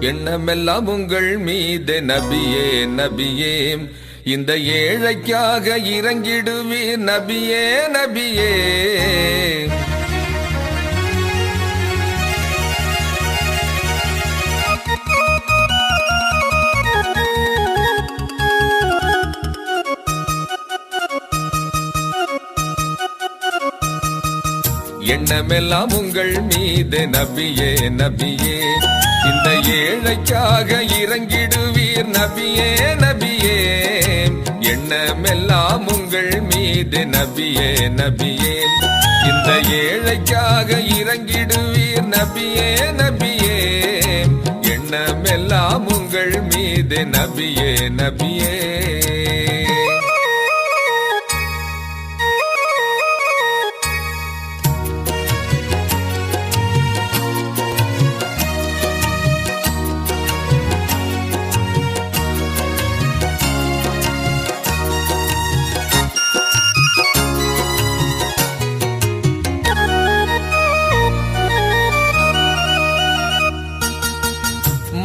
எண்ணமெல்லாம் உங்கள் மீது நபியே நபியே, இந்த ஏழைக்காக இறங்கிடுவீர் நபியே நபியே. எண்ணமெல்லாம் உங்கள் மீது நபியே நபியே, இந்த ஏழைக்காக இறங்கிடுவீர் நபியே நபியே. எண்ணமெல்லாம் உங்கள் மீது நபியே நபியே, இந்த ஏழைக்காக இறங்கிடுவீர் நபியே நபியே. எண்ணமெல்லாம் உங்கள் மீது நபியே நபியே.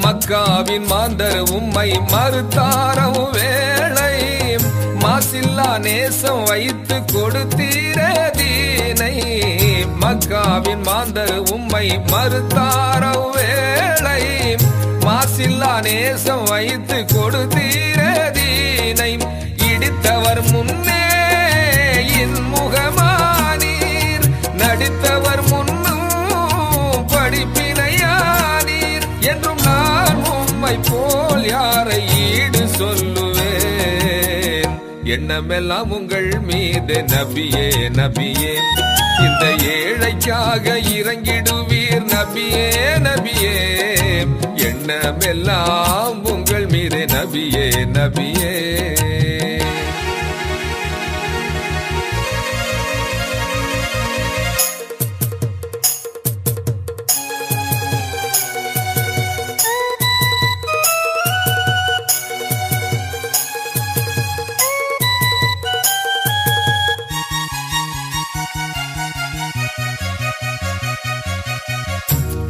மக்காவின் மாந்தர் உம்மை மறுத்தாரம் வேளை, மாசில்லா நேசம் வைத்து கொடுத்தீரே தீனை. மக்காவின் மாந்தர் உம்மை மறுத்தாரம் வேளை, மாசில்லா நேசம் வைத்து கொடுத்தீரே தீனை. இடித்தவர் முன்னே இன்முகமானீர், நடித்தவர் முன்னும் படிப்பினையானீர். என்றும் நான் உம்மை போல் யாரை ஈடு சொல்லுவேன். எண்ணமெல்லாம் உங்கள் மீது நபியே நபியே, இந்த ஏழைக்காக இறங்கிடுவீர் நபியே நபியே. எண்ணமெல்லாம் உங்கள் மீது நபியே நபியே.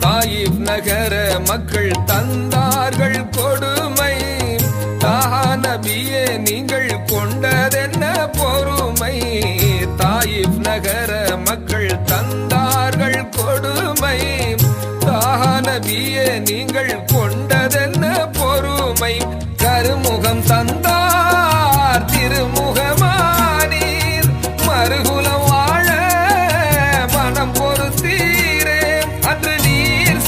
தாயிப் நகர மக்கள் தந்தார்கள் கொடுமை, தாஹா நபியே நீங்கள் கொண்டதென்ன பொறுமை. தாயிப் நகர மக்கள் தந்தார்கள் கொடுமை, தாஹா நபியே நீங்கள் கொண்டதென்ன பொறுமை. கருமுகம் தந்தார் திருமுகமானீர், மறுகுலம் வாழ மனம் பொறுத்தீரே. அன்று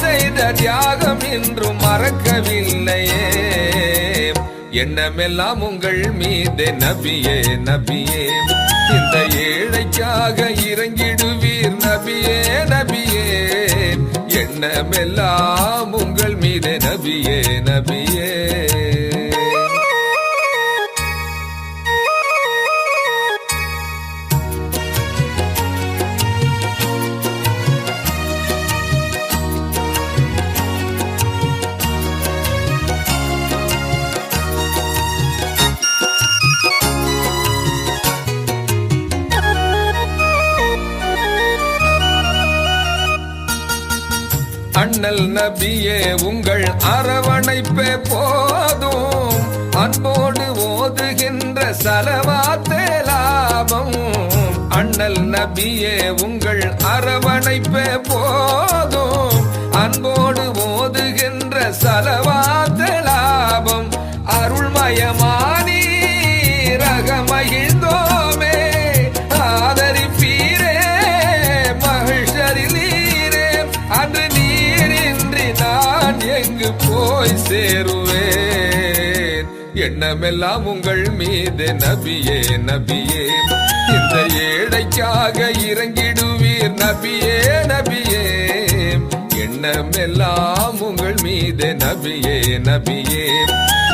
செய்த தியாகம் இன்றும் மறக்கவில்லையே. எண்ணமெல்லாம் உங்கள் மீது நபியே நபியே, இந்த ஏழைக்காக இறங்கிடுவீர் நபியே நபியே. எண்ணமெல்லாம் உங்கள் மீது நபியே நபியே. அண்ணல் நபியே உங்கள் அரவணைப்பே போதும், அன்போடு ஓதுகின்ற சலவாத்தே லாபம். அண்ணல் நபியே உங்கள் அரவணைப்பே போதும், அன்போடு ஓதுகின்ற சலவாத்தே லாபம். அருள்மயமானி ரகமகிழ்ந்தோமே, ஆதரிப்பீரே மகிழ்ச்சரிலீரே. அன்று நான் எங்கு போய் சேருவேன். எண்ணமெல்லாம் உங்கள் மீது நபியே நபியே, இந்த ஏழைக்காக இறங்கிடுவீர் நபியே நபியே. எண்ணமெல்லாம் உங்கள் மீது நபியே நபியே,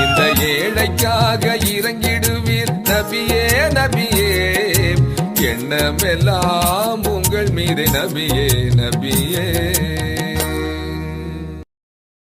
இந்த ஏழைக்காக இறங்கிடுவீர் நபியே நபியே. எண்ணமெல்லாம் உங்கள் மீது நபியே நபியே.